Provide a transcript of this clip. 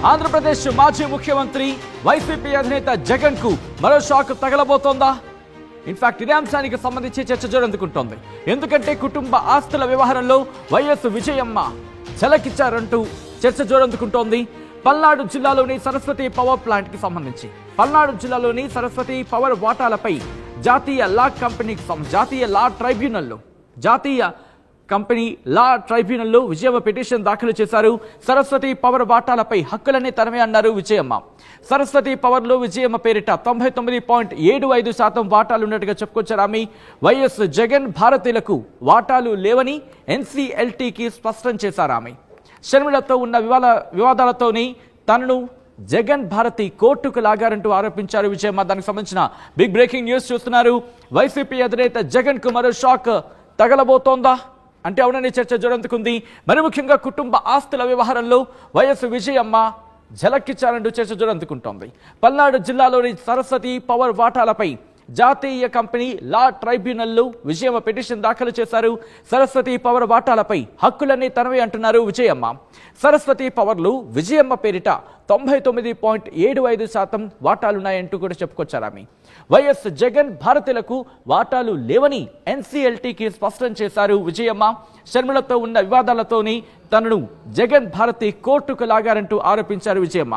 ఆంధ్రప్రదేశ్ మాజీ ముఖ్యమంత్రి వైసీపీ అధినేత జగన్ కు మరో షాక్ తగలబోతోందా? ఇన్ఫాక్ట్ ఇదే అంశానికి సంబంధించి చర్చ జోరందుకుంటోంది. ఎందుకంటే కుటుంబ ఆస్తుల వ్యవహారంలో వైఎస్ విజయమ్మ చెలకిచ్చారంటూ చర్చ జోరందుకుంటోంది. పల్నాడు జిల్లాలోని సరస్వతి పవర్ ప్లాంట్ కి సంబంధించి పల్నాడు జిల్లాలోని సరస్వతి పవర్ వాటాలపై జాతీయ కంపెనీ లా ట్రైబ్యునల్లో విజయమ్మ పిటిషన్ దాఖలు చేశారు. సరస్వతి పవర్ వాటాలపై హక్కులన్నీ తనమే అన్నారు విజయమ్మ. సరస్వతి పవర్లో విజయమ్మ పేరిట 99.75% వాటాలున్నట్టుగా చెప్పుకొచ్చారు ఆమె. వైఎస్ జగన్ భారతీయులకు వాటాలు లేవని ఎన్సీఎల్టీకి స్పష్టం చేశారు ఆమె. షర్మిలతో ఉన్న వివాదాలతోని తనను జగన్ భారతి కోర్టుకు లాగారంటూ ఆరోపించారు విజయమ్మ. దానికి సంబంధించిన బిగ్ బ్రేకింగ్ న్యూస్ చూస్తున్నారు. వైసీపీ అధినేత జగన్ కు మరో షాక్ తగలబోతోందా అంటే అవునని చర్చ జోరందుకుంది. మరి ముఖ్యంగా కుటుంబ ఆస్తుల వ్యవహారంలో వైఎస్ విజయమ్మ ఝలక్కిచ్చారంటూ చర్చ జోరందుకుంటోంది. పల్నాడు జిల్లాలోని సరస్వతి పవర్ వాటాలపై జాతీయ కంపెనీ లా ట్రైబ్యునల్లో విజయమ్మ పిటిషన్ దాఖలు చేశారు. సరస్వతి పవర్ వాటాలపై హక్కులన్నీ తనవే అంటున్నారు విజయమ్మ. సరస్వతి పవర్లు విజయమ్మ పేరిట 99.75% వాటాలున్నాయంటూ కూడా చెప్పుకొచ్చారు ఆమె. వైఎస్ జగన్ భారతీయులకు వాటాలు లేవని ఎన్సీఎల్టీకి స్పష్టం చేశారు విజయమ్మ. షర్మిలతో ఉన్న వివాదాలతోని తనను జగన్ భారతి కోర్టుకు లాగారంటూ ఆరోపించారు విజయమ్మ.